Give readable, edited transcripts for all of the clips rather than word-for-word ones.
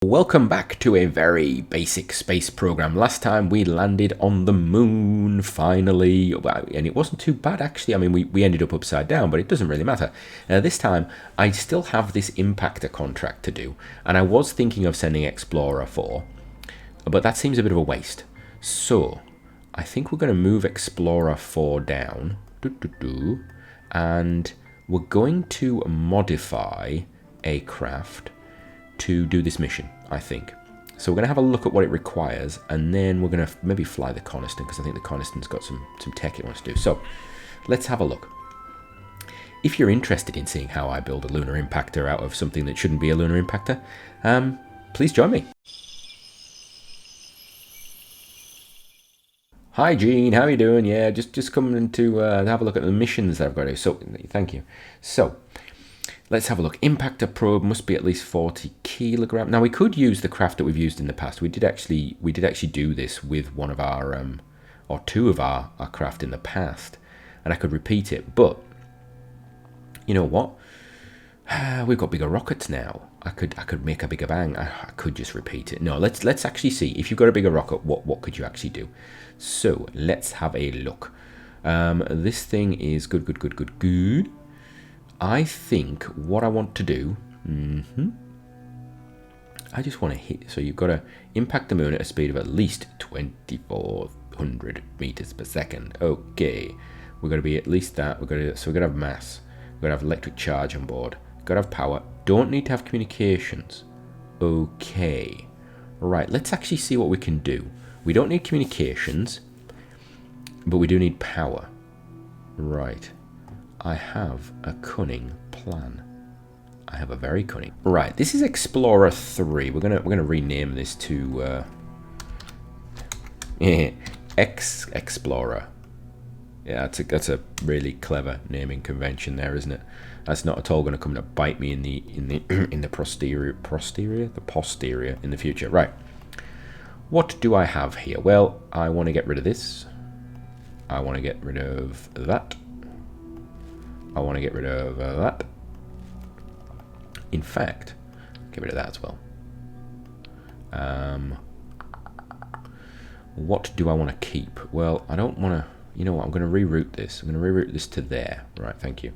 Welcome back to a very basic space program. Last time we landed on the moon, finally, and it wasn't too bad actually. I mean, we ended up upside down, but it doesn't really matter. This time, I still have this impactor contract to do, and I was thinking of sending Explorer 4, but that seems a bit of a waste. So, I think we're going to move Explorer 4 down, and we're going to modify a craft to do this mission, I think. So we're going to have a look at what it requires, and then we're going to maybe fly the Coniston, because I think the Coniston's got some tech it wants to do. So let's have a look. If you're interested in seeing how I build a lunar impactor out of something that shouldn't be a lunar impactor, please join me. Hi Gene, how are you doing? Yeah, just coming to have a look at the missions that I've got to do. So thank you. So let's have a look. Impactor probe must be at least 40 kilograms. Now we could use the craft that we've used in the past. We did actually do this with one of our or two of our craft in the past, and I could repeat it. But you know what? We've got bigger rockets now. I could make a bigger bang. I could just repeat it. No, let's actually see. If you've got a bigger rocket, what could you actually do? So let's have a look. This thing is good. I think what I want to do, I just want to hit, so you've got to impact the moon at a speed of at least 2,400 meters per second. Okay, we're going to be at least that. So we're going to have mass, we're going to have electric charge on board, got to have power, don't need to have communications. Okay, right, let's actually see what we can do. We don't need communications, but we do need power. Right. I have a cunning plan. I have a very cunning. Right, this is Explorer 3. We're gonna rename this to Explorer. Yeah, that's a really clever naming convention there, isn't it? That's not at all going to come to bite me in the posterior in the future. Right. What do I have here? Well, I want to get rid of this. I want to get rid of that. I want to get rid of that. In fact, get rid of that as well. What do I want to keep? Well, I don't want to... You know what? I'm going to reroute this. I'm going to reroute this to there. Right, thank you.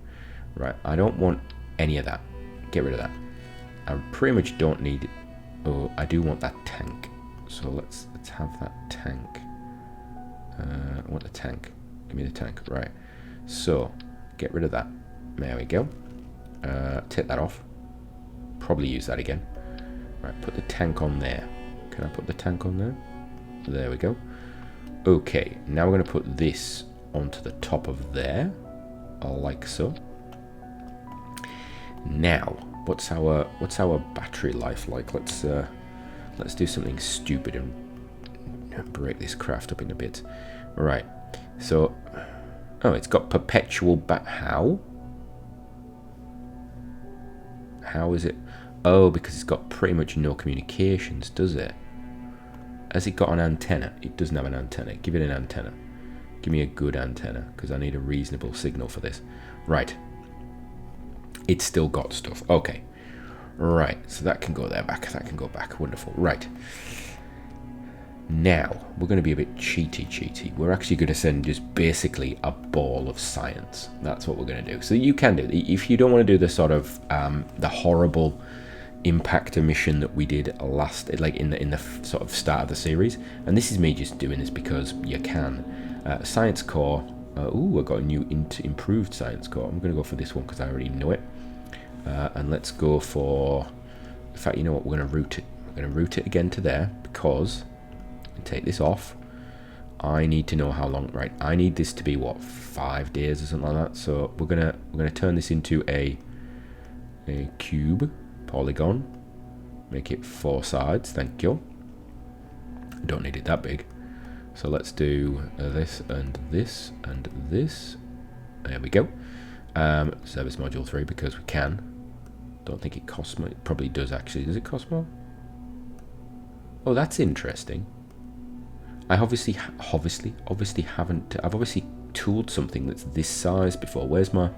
Right, I don't want any of that. Get rid of that. I pretty much don't need it. Oh, I do want that tank. So let's have that tank. I want the tank. Give me the tank. Right. So... get rid of that. There we go. Take that off. Probably use that again. Right, put the tank on there. Can I put the tank on there? There we go. Okay, now we're going to put this onto the top of there, like so. Now, what's our battery life like? Let's do something stupid and break this craft up in a bit. Right. So. Oh, it's got perpetual how? How is it? Oh, because it's got pretty much no communications, does it? Has it got an antenna? It doesn't have an antenna. Give it an antenna. Give me a good antenna, because I need a reasonable signal for this. Right. It's still got stuff. Okay. Right, so that can go there back. That can go back. Wonderful. Right. Now, we're going to be a bit cheaty. We're actually going to send just basically a ball of science. That's what we're going to do. So you can do, if you don't want to do the sort of, the horrible impactor mission that we did last, like in the sort of start of the series. And this is me just doing this because you can. Science core. Ooh, I've got a new improved science core. I'm going to go for this one because I already know it. And let's go for, in fact, you know what, we're going to route it. We're going to route it again to there because... take this off. I need to know how long. Right, I need this to be what, 5 days or something like that. So we're gonna turn this into a cube polygon. Make it 4 sides. Thank you. Don't need it that big. So let's do this and this and this. There we go. Service module 3 because we can. Don't think it costs more. It probably does actually. Does it cost more? Oh, that's interesting. I obviously haven't. I've obviously tooled something that's this size before. Where's my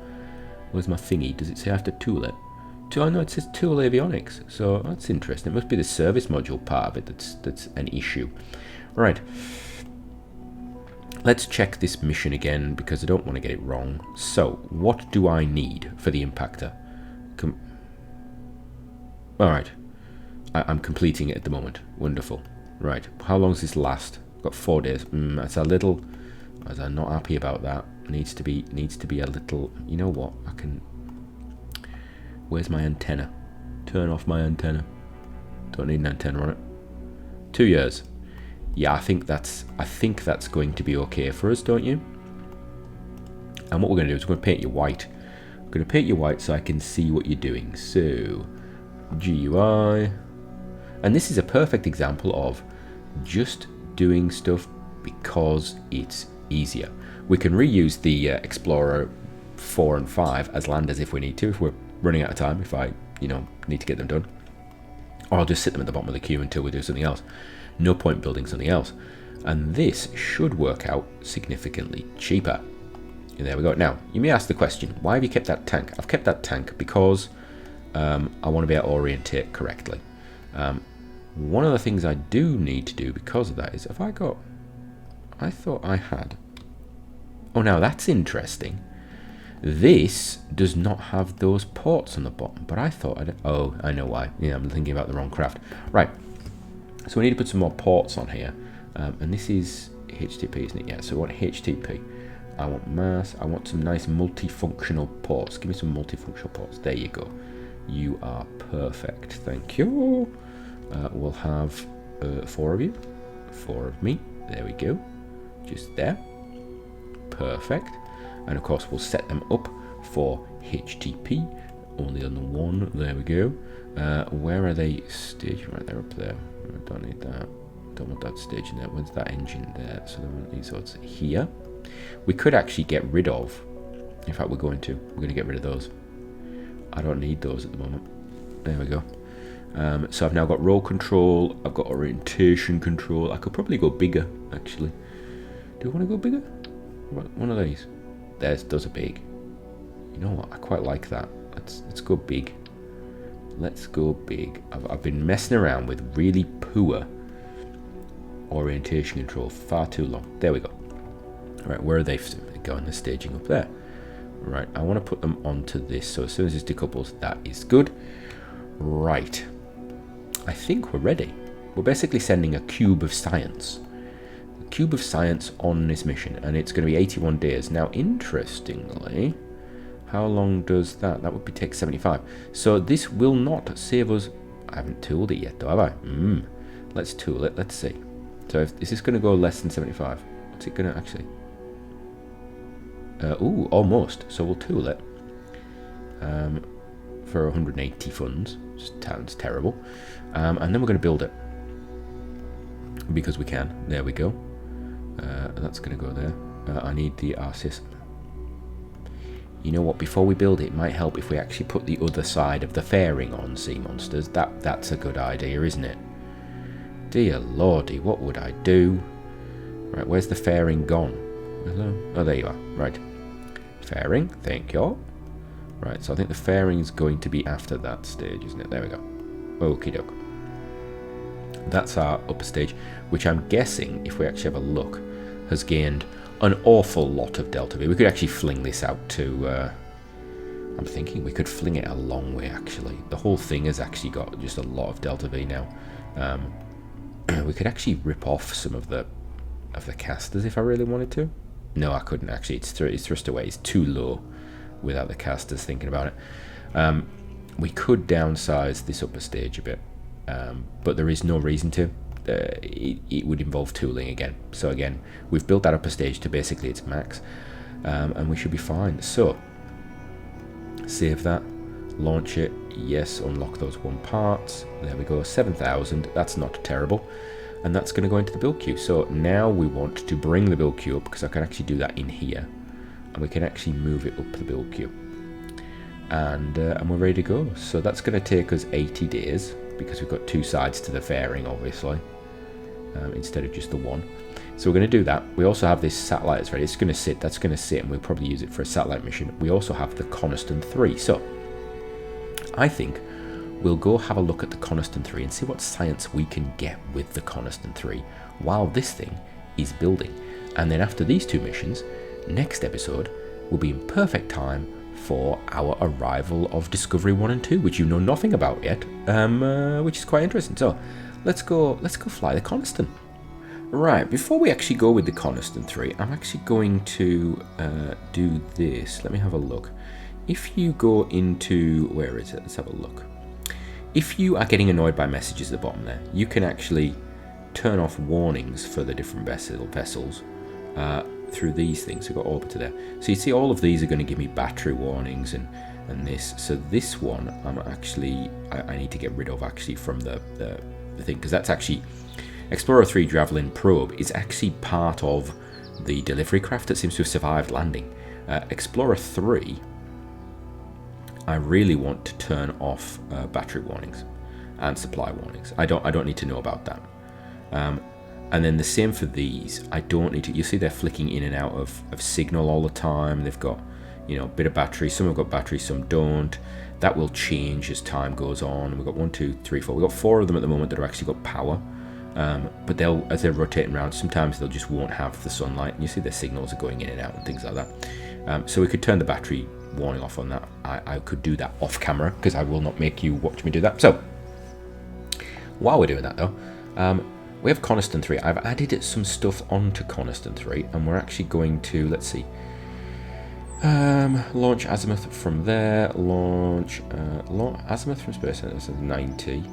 thingy? Does it say I have to tool it? I know it says tool avionics, so that's interesting. It must be the service module part of it that's an issue. Right. Let's check this mission again because I don't want to get it wrong. So, what do I need for the impactor? Alright. I'm completing it at the moment. Wonderful. Right. How long does this last? I've got 4 days. That's a little... I'm not happy about that. Needs to be a little... You know what? I can... Where's my antenna? Turn off my antenna. Don't need an antenna on it. 2 years. Yeah, I think that's going to be okay for us, don't you? And what we're going to do is we're going to paint you white. I'm going to paint you white so I can see what you're doing. So, GUI. And this is a perfect example of just doing stuff because it's easier. We can reuse the Explorer 4 and 5 as landers if we need to, if we're running out of time, if I, need to get them done. Or I'll just sit them at the bottom of the queue until we do something else. No point building something else. And this should work out significantly cheaper. And there we go. Now, you may ask the question, why have you kept that tank? I've kept that tank because I want to be able to orientate correctly. One of the things I do need to do because of that is, I thought I had... Oh, now that's interesting. This does not have those ports on the bottom, but I thought oh, I know why. Yeah, I'm thinking about the wrong craft. Right. So we need to put some more ports on here. And this is HTTP, isn't it? Yeah, so I want HTTP. I want mass. I want some nice multifunctional ports. Give me some multifunctional ports. There you go. You are perfect. Thank you. We'll have 4 of you. 4 of me. There we go. Just there. Perfect. And of course we'll set them up for HTTP. Only on the one. There we go. Where are they staged? Right, they're up there. I don't need that. Don't want that stage in there. Where's that engine there? So these odds here. We could actually get rid of. In fact, we're going to get rid of those. I don't need those at the moment. There we go. So I've now got roll control. I've got orientation control. I could probably go bigger, actually. Do I want to go bigger? One of these. Those are big. You know what? I quite like that. Let's go big. Let's go big. I've been messing around with really poor orientation control for far too long. There we go. Right, where are they going? They're staging up there. Right, I want to put them onto this. So as soon as it's decoupled, that is good. Right. I think we're ready. We're basically sending a cube of science. A cube of science on this mission, and it's going to be 81 days. Now, interestingly, how long does that? That would take 75. So this will not save us. I haven't tooled it yet, though, have I? Let's tool it. Let's see. So is this going to go less than 75? What's it going to actually? Ooh, almost. So we'll tool it for 180 funds. Sounds terrible. And then we're going to build it because we can. There we go. That's going to go there. I need the RSS. You know what? Before we build it, it might help if we actually put the other side of the fairing on, Sea Monsters. That's a good idea, isn't it? Dear lordy, what would I do? Right, where's the fairing gone? Hello? Oh, there you are. Right. Fairing, thank you. Right, so I think the fairing is going to be after that stage, isn't it? There we go. Okie doke. That's our upper stage, which I'm guessing, if we actually have a look, has gained an awful lot of Delta V. We could actually fling this out to... I'm thinking we could fling it a long way, actually. The whole thing has actually got just a lot of Delta V now. We could actually rip off some of the casters if I really wanted to. No, I couldn't actually. It's thrust away. It's too low without the casters, thinking about it. We could downsize this upper stage a bit, but there is no reason to. It would involve tooling again. So again, we've built that upper stage to basically its max, and we should be fine. So, save that, launch it, yes, unlock those 1 parts. There we go, 7,000. That's not terrible. And that's going to go into the build queue. So now we want to bring the build queue up, because I can actually do that in here, and we can actually move it up the build queue, and we're ready to go. So that's going to take us 80 days, because we've got 2 sides to the fairing, obviously, instead of just the one. So we're going to do that. We also have this satellite that's ready. It's going to sit. That's going to sit, and we'll probably use it for a satellite mission. We also have the Coniston 3. So I think we'll go have a look at the Coniston 3 and see what science we can get with the Coniston 3 while this thing is building. And then after these 2 missions, next episode will be in perfect time for our arrival of Discovery 1 and 2, which you know nothing about yet, which is quite interesting. So let's go fly the Coniston. Right, before we actually go with the Coniston 3, I'm actually going to do this. Let me have a look. If you go into, where is it? Let's have a look. If you are getting annoyed by messages at the bottom there, you can actually turn off warnings for the different vessels through these things. We've got orbiter there. So you see all of these are going to give me battery warnings and this. So this one I'm actually, I need to get rid of actually from the thing, because that's actually, Explorer 3 Javelin probe is actually part of the delivery craft that seems to have survived landing. Explorer 3, I really want to turn off battery warnings and supply warnings. I don't need to know about that. And then the same for these. I don't need to. You see they're flicking in and out of signal all the time. They've got, you know, a bit of battery. Some have got battery, some don't. That will change as time goes on. We've got 1, 2, 3, 4. We've got 4 of them at the moment that have actually got power. But they'll, as they're rotating around, sometimes they'll just won't have the sunlight. And you see their signals are going in and out and things like that. So we could turn the battery warning off on that. I could do that off camera, because I will not make you watch me do that. So while we're doing that though, we have Coniston 3. I've added some stuff onto Coniston 3, and we're actually going to, let's see, launch azimuth from there, launch azimuth from Space Center, this is 90,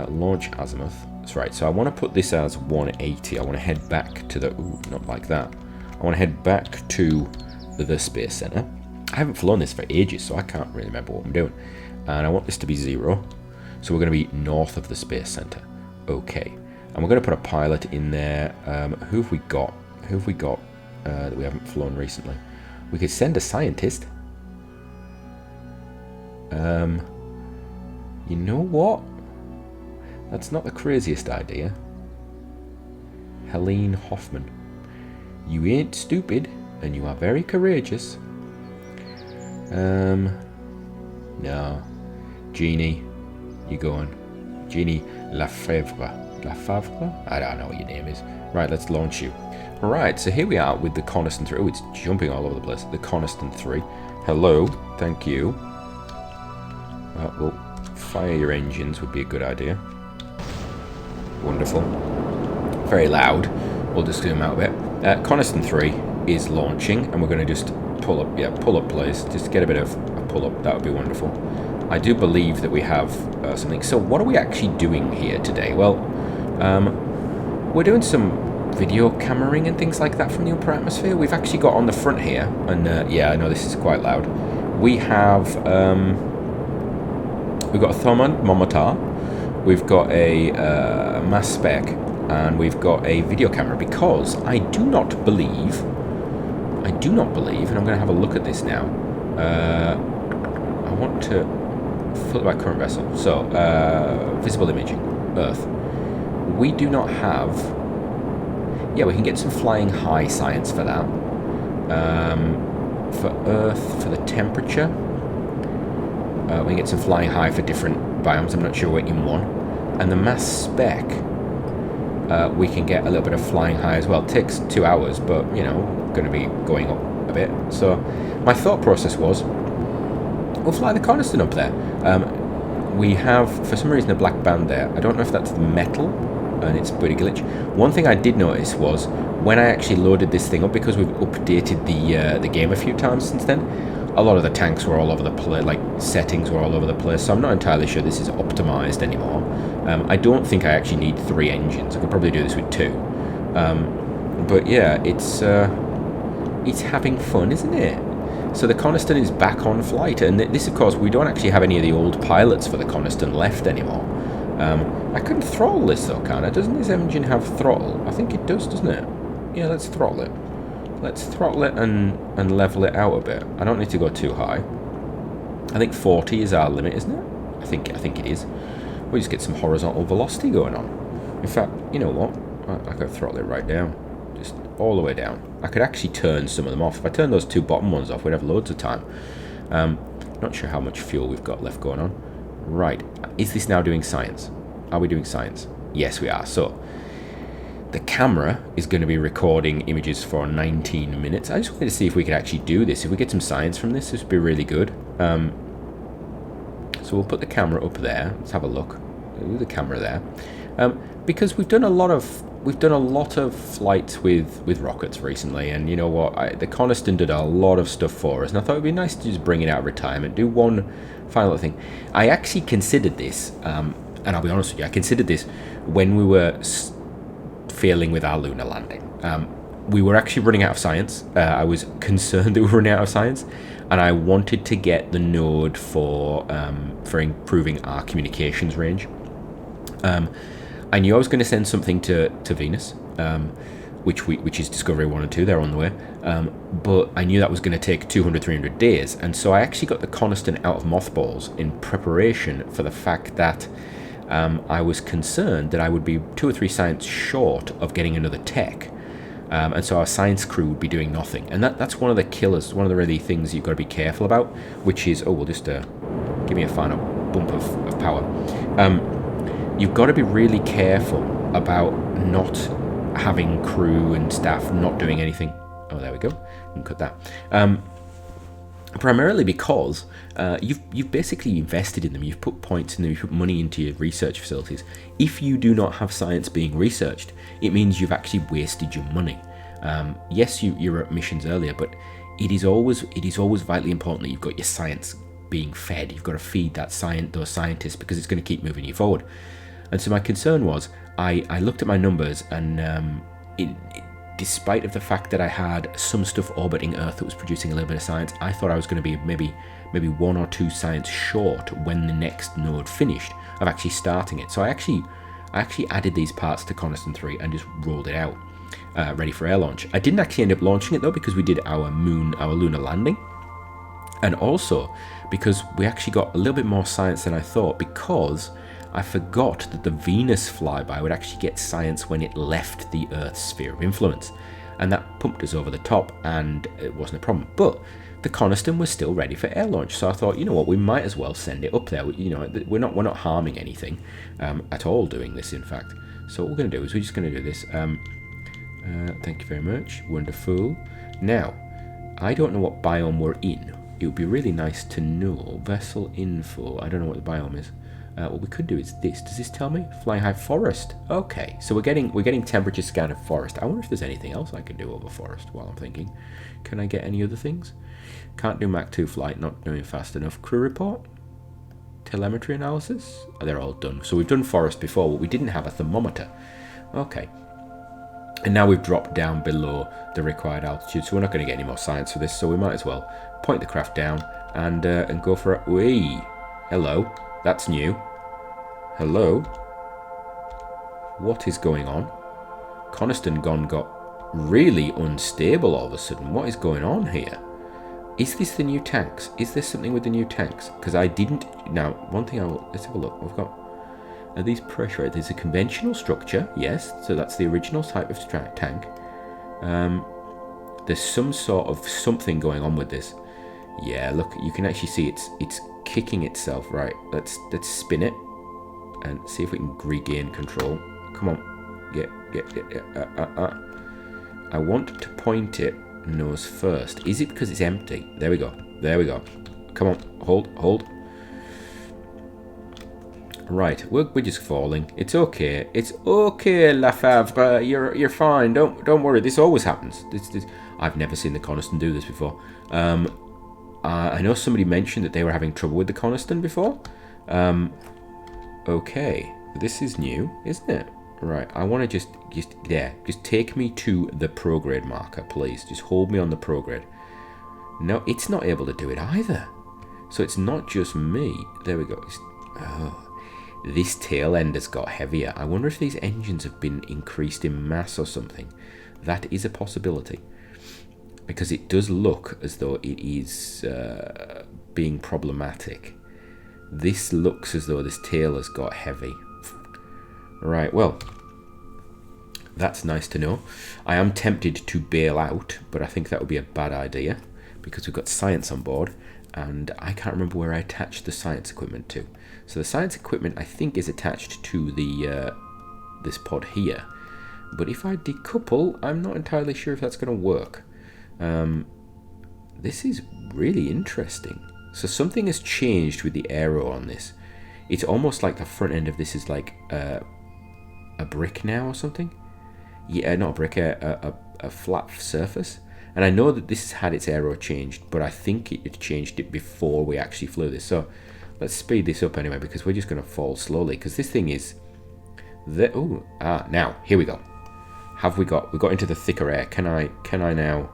launch azimuth, that's right. So I want to put this as 180, I want to head back to the, ooh, not like that, I want to head back to the Space Center. I haven't flown this for ages, so I can't really remember what I'm doing, and I want this to be 0, so we're going to be north of the Space Center. Okay. And we're going to put a pilot in there. Who have we got? Who have we got that we haven't flown recently? We could send a scientist. You know what? That's not the craziest idea. Helene Hoffman. You ain't stupid, and you are very courageous. No. Jeannie, you going? Jeannie Lafevre. I don't know what your name is. Right, let's launch you. Alright, so here we are with the Coniston 3. Oh, it's jumping all over the place. The Coniston 3. Hello, thank you. Well, fire your engines would be a good idea. Wonderful. Very loud. We'll just zoom out a bit. Coniston 3 is launching, and we're going to just pull up. Yeah, pull up, please. Just get a bit of a pull up. That would be wonderful. I do believe that we have something. So what are we actually doing here today? Well, we're doing some video cameraing and things like that from the upper atmosphere. We've actually got on the front here, and yeah, I know this is quite loud. We have we've got a thermometer, we've got a mass spec, and we've got a video camera, because I do not believe, and I'm going to have a look at this now. I want to flip my current vessel. So visible imaging, Earth. We do not have. Yeah, we can get some flying high science for that. For Earth, for the temperature, we can get some flying high for different biomes. I'm not sure we're in one. And the mass spec, we can get a little bit of flying high as well. It takes 2 hours, but you know, going to be going up a bit. So my thought process was, we'll fly the Coniston up there. We have, for some reason, a black band there. I don't know if that's the metal, and it's pretty glitch. One thing I did notice was, when I actually loaded this thing up, because we've updated the game a few times since then, a lot of the tanks were all over the place, like settings were all over the place, so I'm not entirely sure this is optimized anymore. I don't think I actually need 3 engines. I could probably do this with 2. But yeah, it's having fun, isn't it? So the Coniston is back on flight, and this, of course, we don't actually have any of the old pilots for the Coniston left anymore. I can throttle this though, can I? Doesn't this engine have throttle? I think it does, doesn't it? Yeah, let's throttle it. Let's throttle it and level it out a bit. I don't need to go too high. I think 40 is our limit, isn't it? I think it is. We just get some horizontal velocity going on. In fact, you know what? I could throttle it right down. Just all the way down. I could actually turn some of them off. If I turn those 2 bottom ones off, we'd have loads of time. Not sure how much fuel we've got left going on. Right, is this now doing science? Are we doing science? Yes, we are. So the camera is going to be recording images for 19 minutes. I just wanted to see if we could actually do this. If we get some science from this, this would be really good. So we'll put the camera up there. Let's have a look. We'll do the camera there. Because we've done a lot of flights with rockets recently, and you know what? The Coniston did a lot of stuff for us, and I thought it'd be nice to just bring it out of retirement, do one final thing. I actually considered this, and I'll be honest with you, I considered this when we were failing with our lunar landing. We were actually running out of science. I was concerned that we were running out of science, and I wanted to get the node for improving our communications range. I knew I was going to send something to Venus, which is Discovery 1 and 2, they're on the way, but I knew that was going to take 200-300 days, and so I actually got the Coniston out of mothballs in preparation for the fact that I was concerned that I would be 2 or 3 science short of getting another tech, and so our science crew would be doing nothing, and that's one of the killers, one of the really things you've got to be careful about, which is, we'll just give me a final bump of power. You've got to be really careful about not having crew and staff not doing anything. Oh, there we go. You can cut that. Primarily because you've basically invested in them. You've put points in them. You've put money into your research facilities. If you do not have science being researched, it means you've actually wasted your money. Yes, you were at missions earlier, but it is always vitally important that you've got your science being fed. You've got to feed those scientists, because it's going to keep moving you forward. And so my concern was, I looked at my numbers, and despite of the fact that I had some stuff orbiting Earth that was producing a little bit of science, I thought I was going to be maybe 1 or 2 science short when the next node finished of actually starting it. So I actually added these parts to Coniston 3 and just rolled it out, ready for air launch. I didn't actually end up launching it though, because we did our lunar landing, and also because we actually got a little bit more science than I thought, because I forgot that the Venus flyby would actually get science when it left the Earth's sphere of influence, and that pumped us over the top, and it wasn't a problem. But the Coniston was still ready for air launch, so I thought, you know what, we might as well send it up there. We're not harming anything at all doing this, in fact. So what we're going to do is we're just going to do this. Thank you very much. Wonderful. Now, I don't know what biome we're in. It would be really nice to know. Vessel info. I don't know what the biome is. What we could do is this. Does this tell me? Flying high forest. Okay, so we're getting temperature scan of forest. I wonder if there's anything else I can do over forest while I'm thinking. Can I get any other things? Can't do Mach 2 flight, not doing fast enough. Crew report? Telemetry analysis? Oh, they're all done. So we've done forest before, but we didn't have a thermometer. Okay. And now we've dropped down below the required altitude, so we're not going to get any more science for this, so we might as well point the craft down and go for it. Whee! Hello. That's new. Hello? What is going on? Coniston got really unstable all of a sudden. What is going on here? Is this the new tanks? Is there something with the new tanks? Because I didn't... Now, one thing let's have a look. We've got... Are these pressure? There's a conventional structure, yes. So that's the original type of tank. There's some sort of something going on with this. Yeah, look, you can actually see it's kicking itself. Right, let's spin it and see if we can regain control. Come on, get. I want to point it nose first. Is it because it's empty? There we go. Come on, hold. Right, we're just falling. It's okay, Lafavre. You're fine. Don't worry. This always happens. This I've never seen the Coniston do this before. I know somebody mentioned that they were having trouble with the Coniston before. Okay, this is new, isn't it? Right, I want to just take me to the prograde marker, please. Just hold me on the prograde. No, it's not able to do it either. So it's not just me. There we go. This tail end has got heavier. I wonder if these engines have been increased in mass or something. That is a possibility. Because it does look as though it is being problematic. This looks as though this tail has got heavy. Right, well, that's nice to know. I am tempted to bail out, but I think that would be a bad idea because we've got science on board. and I can't remember where I attached the science equipment to. So the science equipment I think is attached to the this pod here, but if I decouple, I'm not entirely sure if that's going to work. This is really interesting. So something has changed with the aero on this. It's almost like the front end of this is like a brick now or something. Yeah, not a brick, a flat surface. And I know that this has had its aero changed, but I think it changed it before we actually flew this. So let's speed this up anyway, because we're just going to fall slowly, because this thing is... now, here we go. We got into the thicker air. Can I now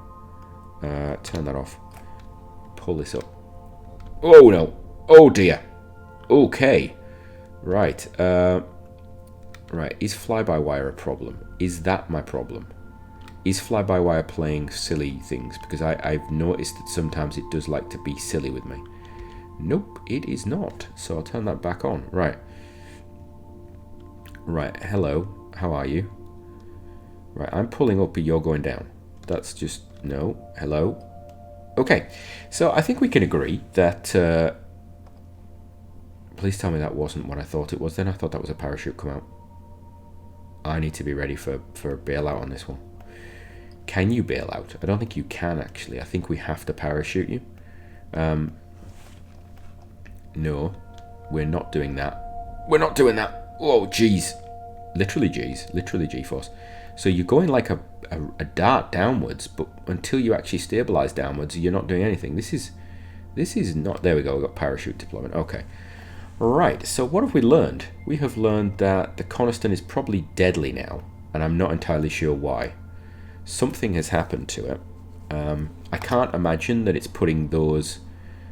turn that off? Pull this up. Oh no. Oh dear. Okay. Right. Right. Is fly-by-wire a problem? Is that my problem? Is fly-by-wire playing silly things? Because I've noticed that sometimes it does like to be silly with me. Nope, it is not. So I'll turn that back on. Right. Right. Hello. How are you? Right. I'm pulling up, but you're going down. That's just... No. Hello. Okay. So I think we can agree that... please tell me that wasn't what I thought it was then. I thought that was a parachute come out. I need to be ready for a bailout on this one. Can you bail out? I don't think you can, actually. I think we have to parachute you. No, we're not doing that. We're not doing that. Oh, jeez. Literally, jeez. Literally, G-force. So you're going like a dart downwards, but until you actually stabilize downwards, you're not doing anything. This is not... There we go. We've got parachute deployment. Okay. Right. So what have we learned? We have learned that the Coniston is probably deadly now, and I'm not entirely sure why. Something has happened to it. I can't imagine that it's putting those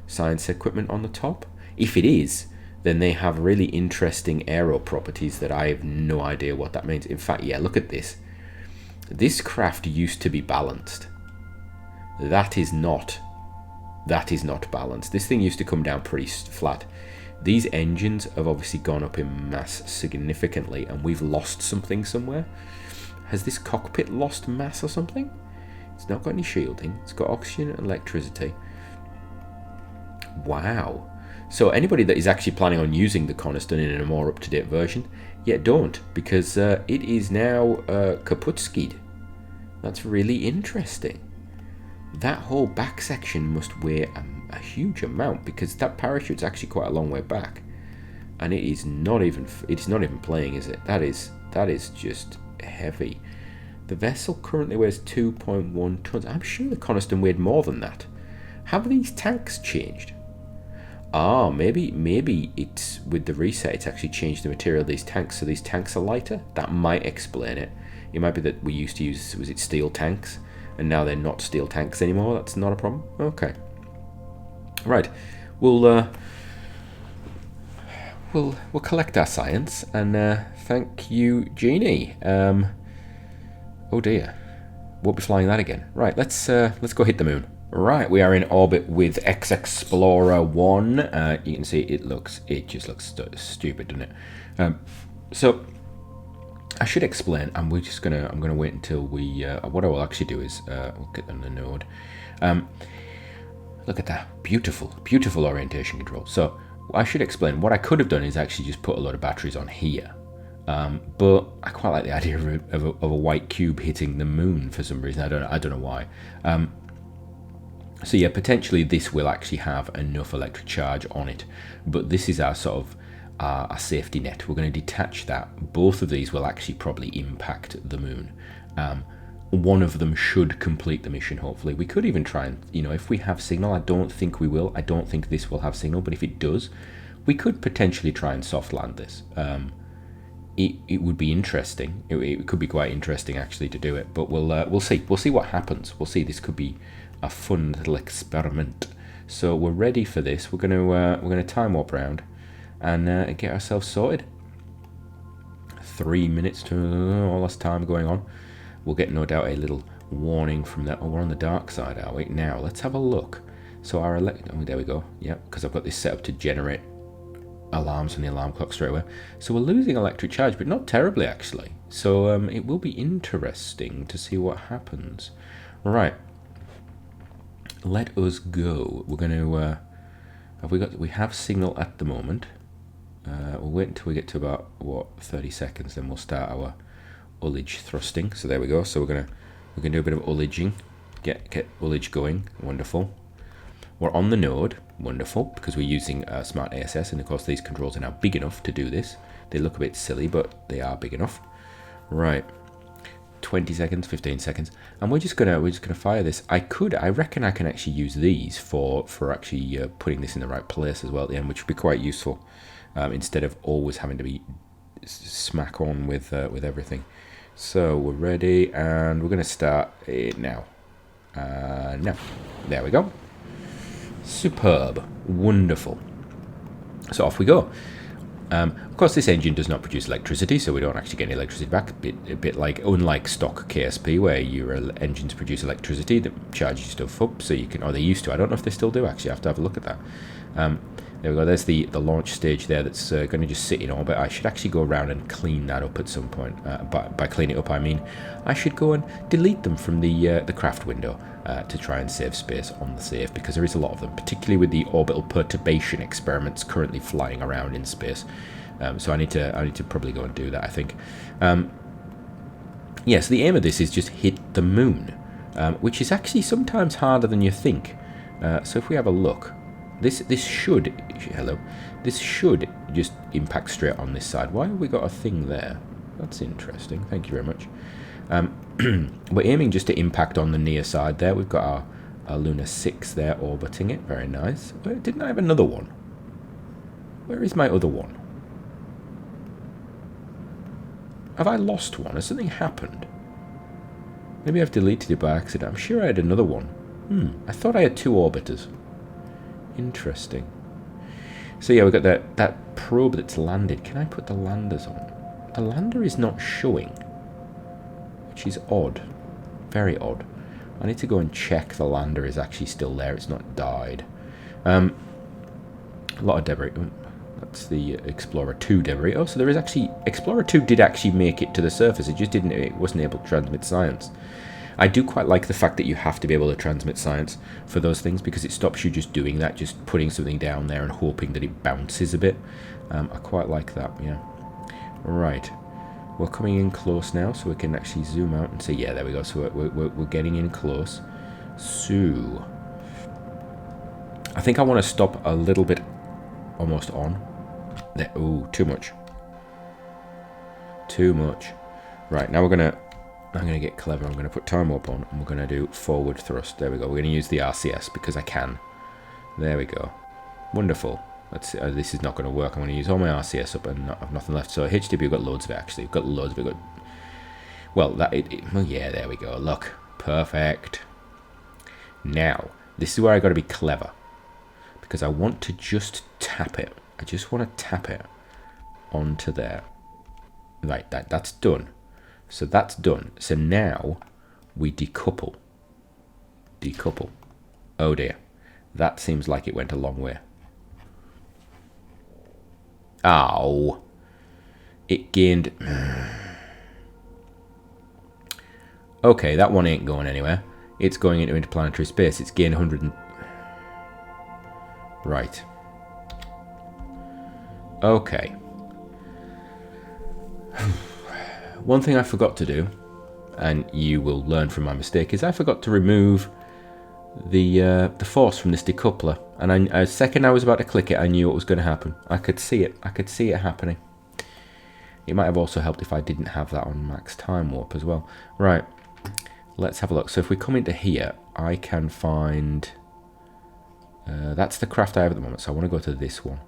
science equipment on the top. If it is, then they have really interesting aero properties that I have no idea what that means. In fact, yeah, look at this. This craft used to be balanced. That is not balanced. This thing used to come down pretty flat. These engines have obviously gone up in mass significantly, and we've lost something somewhere. Has this cockpit lost mass or something? It's not got any shielding. It's got oxygen and electricity. Wow. So anybody that is actually planning on using the Coniston in a more up-to-date version, yeah, don't, because it is now kaputskied. That's really interesting. That whole back section must weigh a huge amount, because that parachute's actually quite a long way back, and it's not even playing, is it? That is just heavy. The vessel currently weighs 2.1 tons. I'm sure the Coniston weighed more than that. Have these tanks changed? Ah, maybe it's with the reset, it's actually changed the material of these tanks, so these tanks are lighter. That might explain it. It might be that we used to use, was it steel tanks, and now they're not steel tanks anymore. That's not a problem. Okay. Right. We'll collect our science, and thank you, Genie. Oh dear, won't be flying that again. Right, let's go hit the moon. Right, we are in orbit with X Explorer 1. You can see it just looks stupid, doesn't it? So I should explain, and I'm gonna wait until we. What I will actually do is we'll get on the node. Look at that beautiful orientation control. So I should explain. What I could have done is actually just put a load of batteries on here. But I quite like the idea of a white cube hitting the moon for some reason. I don't know why. So yeah, potentially this will actually have enough electric charge on it, but this is our sort of our safety net. We're going to detach that. Both of these will actually probably impact the moon. One of them should complete the mission, hopefully. We could even try and, if we have signal, I don't think we will. I don't think this will have signal, but if it does, we could potentially try and soft land this. It would be interesting. It could be quite interesting actually to do it, but we'll see. We'll see what happens. We'll see. This could be a fun little experiment. So we're ready for this. We're gonna time warp around and get ourselves sorted. 3 minutes to all this time going on. We'll get no doubt a little warning from that. Oh, we're on the dark side, are we? Now let's have a look. So our there we go. Yeah, because I've got this set up to generate alarms on the alarm clock straight away. So we're losing electric charge, but not terribly actually. So it will be interesting to see what happens. Right. Let us go. We're going to Have we got? We have signal at the moment. We'll wait until we get to about, what, 30 seconds, then we'll start our ullage thrusting. So there we go. So we're gonna do a bit of ullaging, get ullage going. Wonderful. We're on the node. Wonderful, because we're using smart ASS, and of course these controls are now big enough to do this. They look a bit silly, but they are big enough. Right. 20 seconds, 15 seconds, and we're just gonna fire this. I reckon I can actually use these for actually putting this in the right place as well at the end, which would be quite useful, instead of always having to be smack on with everything. So we're ready, and we're gonna start it now. Now, there we go. Superb, wonderful. So off we go. Of course, this engine does not produce electricity, so we don't actually get any electricity back. A bit like, unlike stock KSP, where your engines produce electricity that charges stuff up, so you can, or they used to. I don't know if they still do. Actually, I have to have a look at that. There we go. There's the launch stage there that's going to just sit in orbit. I should actually go around and clean that up at some point. By clean it up, I mean I should go and delete them from the craft window to try and save space on the save, because there is a lot of them, particularly with the orbital perturbation experiments currently flying around in space. So I need to probably go and do that, I think. Yeah, so the aim of this is just hit the moon, which is actually sometimes harder than you think. So if we have a look, this should just impact straight on this side. Why have we got a thing there? That's interesting. Thank you very much. We're aiming just to impact on the near side there. We've got our Luna 6 there orbiting it. Very nice. Didn't I have another one? Where is my other one? Have I lost one? Has something happened? Maybe I've deleted it by accident. I'm sure I had another one. I thought I had 2 orbiters. Interesting. So yeah, we've got that probe that's landed. Can I put the landers on? The lander is not showing, which is odd. Very odd. I need to go and check the lander is actually still there. It's not died. A lot of debris. That's the Explorer 2 debris. Oh, so there is actually... Explorer 2 did actually make it to the surface. It wasn't able to transmit science. I do quite like the fact that you have to be able to transmit science for those things, because it stops you just doing that, just putting something down there and hoping that it bounces a bit. I quite like that, yeah. Right. We're coming in close now, so we can actually zoom out and see. Yeah, there we go. So we're getting in close. So I think I want to stop a little bit almost on. There. Oh, too much. Too much. Right, now I'm gonna get clever. I'm gonna put time warp on, and we're gonna do forward thrust. There we go. We're gonna use the RCS because I can. There we go. Wonderful. Let's see. This is not going to work. I'm going to use all my RCS up and not have nothing left. So HTTP, we've got loads of it actually. We've got loads of it. Well, well, yeah, there we go. Look, perfect. Now, this is where I got to be clever, because I want to just tap it. I just want to tap it onto there. Right, that's done. So that's done. So now we decouple. Decouple. Oh dear, that seems like it went a long way. Ow. It gained... Okay, that one ain't going anywhere. It's going into interplanetary space. It's gained 100 and... Right. Okay. One thing I forgot to do, and you will learn from my mistake, is I forgot to remove the force from this decoupler, and the second I was about to click it, I knew what was going to happen. I could see it. I could see it happening. It might have also helped if I didn't have that on max time warp as well. Right, let's have a look. So if we come into here, I can find... that's the craft I have at the moment, so I want to go to this one.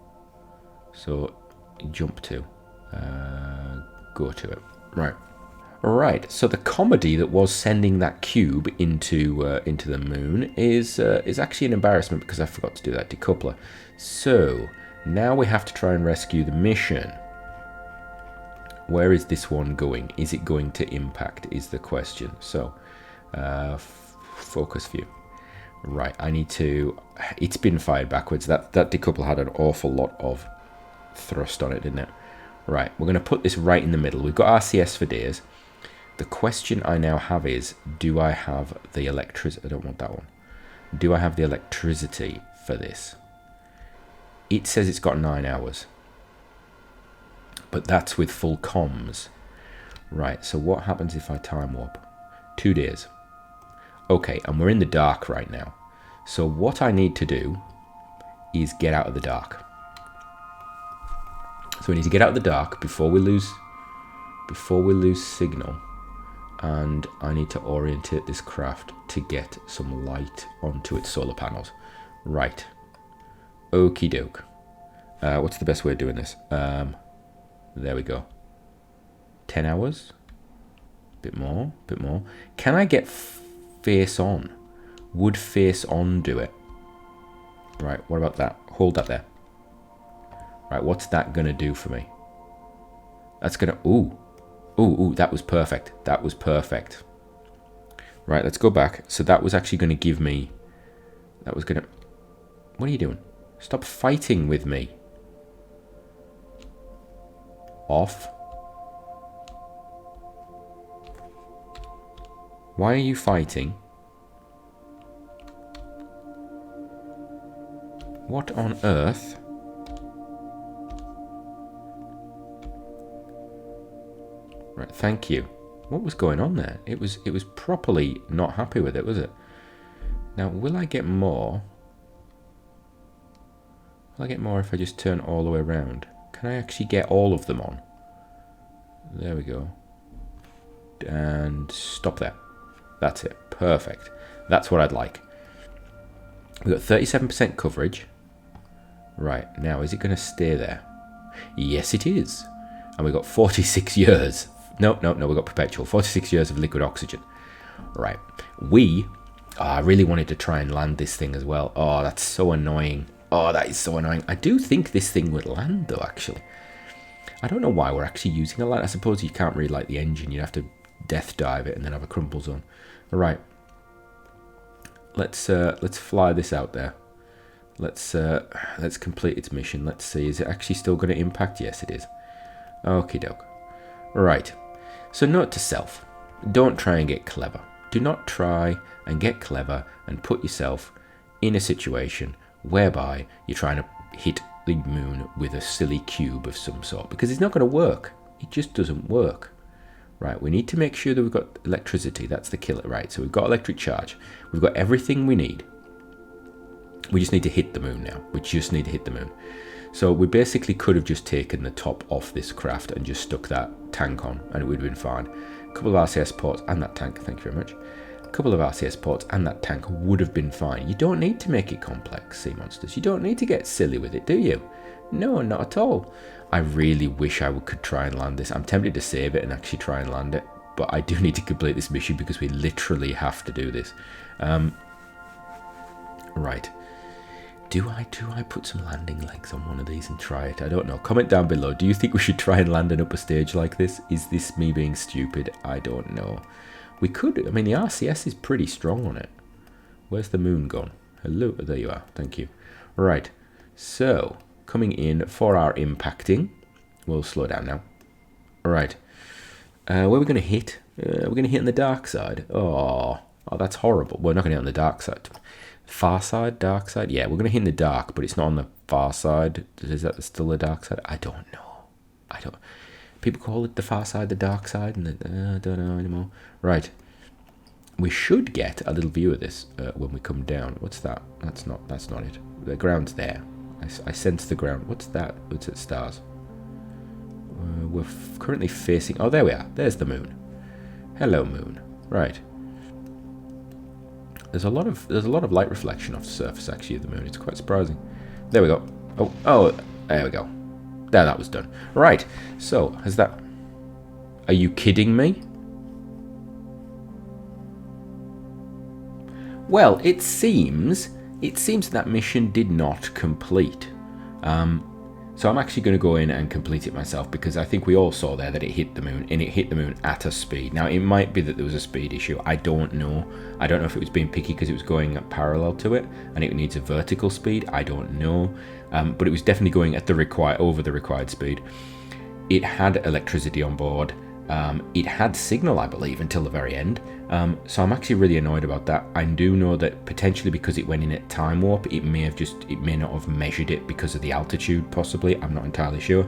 So jump to, go to it. Right. Right, so the comedy that was sending that cube into the moon is actually an embarrassment, because I forgot to do that decoupler. So now we have to try and rescue the mission. Where is this one going? Is it going to impact, is the question. So focus view. Right, I need to... It's been fired backwards. That decoupler had an awful lot of thrust on it, didn't it? Right, we're going to put this right in the middle. We've got RCS for days. The question I now have is, do I have the electricity? I don't want that one. Do I have the electricity for this? It says it's got 9 hours. But that's with full comms. Right, so what happens if I time warp? 2 days. Okay, and we're in the dark right now. So what I need to do is get out of the dark. So we need to get out of the dark before we lose signal. And I need to orientate this craft to get some light onto its solar panels. Right. Okie doke. What's the best way of doing this? There we go. 10 hours? Bit more. Can I get face on? Would face on do it? Right, what about that? Hold that there. Right, what's that gonna do for me? That's gonna, ooh, that was perfect. That was perfect. Right, let's go back. So that was actually gonna give me, what are you doing? Stop fighting with me. Off. Why are you fighting? What on earth? Right, thank you. What was going on there? It was properly not happy with it, was it? Now, will I get more? Will I get more if I just turn all the way around? Can I actually get all of them on? There we go. And stop there. That's it. Perfect. That's what I'd like. We've got 37% coverage. Right, now is it going to stay there? Yes, it is. And we've got 46 years. No, we've got perpetual. 46 years of liquid oxygen. Right. I really wanted to try and land this thing as well. Oh, that's so annoying. Oh, that is so annoying. I do think this thing would land, though, actually. I don't know why we're actually using a light. I suppose you can't really light the engine. You'd have to death dive it and then have a crumple zone. All right. Let's fly this out there. Let's complete its mission. Let's see. Is it actually still going to impact? Yes, it is. Okie doke. Right. So note to self. Don't try and get clever. Do not try and get clever and put yourself in a situation whereby you're trying to hit the moon with a silly cube of some sort, because it's not going to work. It just doesn't work. Right, we need to make sure that we've got electricity. That's the killer, right? So we've got electric charge. We've got everything we need. We just need to hit the moon now. We just need to hit the moon. So we basically could have just taken the top off this craft and just stuck that tank on, and it would have been fine. A couple of RCS ports and that tank, thank you very much. A couple of RCS ports and that tank would have been fine. You don't need to make it complex, sea monsters. You don't need to get silly with it, do you? No, not at all. I really wish I could try and land this. I'm tempted to save it and actually try and land it, but I do need to complete this mission because we literally have to do this. Right. Do I put some landing legs on one of these and try it? I don't know. Comment down below. Do you think we should try and land an upper stage like this? Is this me being stupid? I don't know. We could. I mean, the RCS is pretty strong on it. Where's the moon gone? Hello. There you are. Thank you. Right. So, coming in for our impacting. We'll slow down now. All right. Where are we going to hit? We're going to hit on the dark side. Oh, that's horrible. We're not going to hit on the dark side. Far side, dark side? Yeah, we're going to hit in the dark, but it's not on the far side. Is that still the dark side? I don't know. People call it the far side, the dark side, and I don't know anymore. Right. We should get a little view of this when we come down. What's that? That's not it. The ground's there. I sense the ground. What's that? What's it? Stars. We're currently facing... Oh, there we are. There's the moon. Hello, moon. Right. There's a lot of light reflection off the surface, actually, of the moon. It's quite surprising. There we go. Oh, there we go. There, that was done. Right. So, has that... Are you kidding me? Well, it seems that mission did not complete. So I'm actually going to go in and complete it myself, because I think we all saw there that it hit the moon, and it hit the moon at a speed. Now, it might be that there was a speed issue. I don't know. I don't know if it was being picky because it was going parallel to it, and it needs a vertical speed. I don't know. But it was definitely going at over the required speed. It had electricity on board. It had signal, I believe, until the very end. So I'm actually really annoyed about that. I do know that potentially because it went in at time warp, it may not have measured it because of the altitude, possibly. I'm not entirely sure.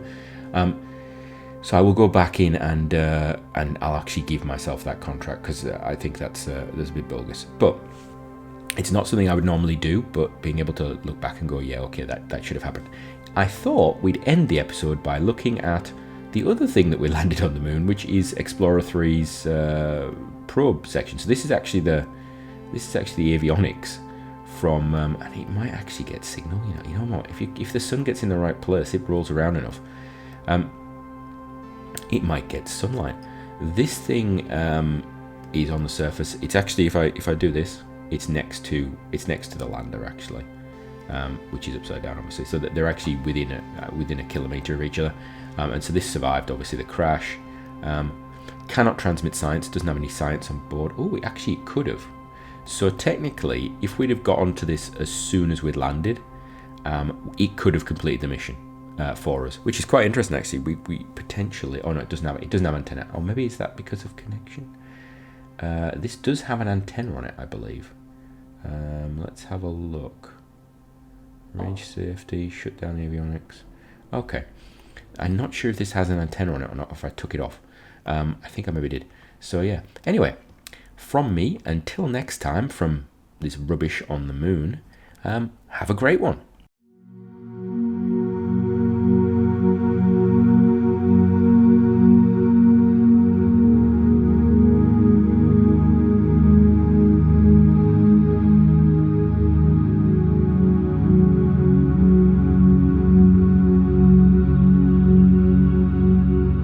So I will go back in and I'll actually give myself that contract, because I think that's a bit bogus. But it's not something I would normally do, but being able to look back and go, yeah, okay, that should have happened. I thought we'd end the episode by looking at the other thing that we landed on the moon, which is Explorer 3's probe section. So this is actually the avionics from, and it might actually get signal. You know what? If the sun gets in the right place, it rolls around enough. It might get sunlight. This thing is on the surface. It's actually, if I do this, it's next to the lander actually, which is upside down obviously. So that they're actually within a kilometer of each other. And so this survived obviously the crash. Cannot transmit science. Doesn't have any science on board. Oh, it actually could have. So technically, if we'd have got onto this as soon as we'd landed, it could have completed the mission. For us, which is quite interesting actually. We potentially, oh no, it doesn't have antenna. Oh, maybe it's that because of connection. This does have an antenna on it, I believe. Let's have a look. Range safety, shut down avionics. Okay, I'm not sure if this has an antenna on it or not, if I took it off. I think I maybe did. So yeah, anyway, from me, until next time, from this rubbish on the moon, have a great one.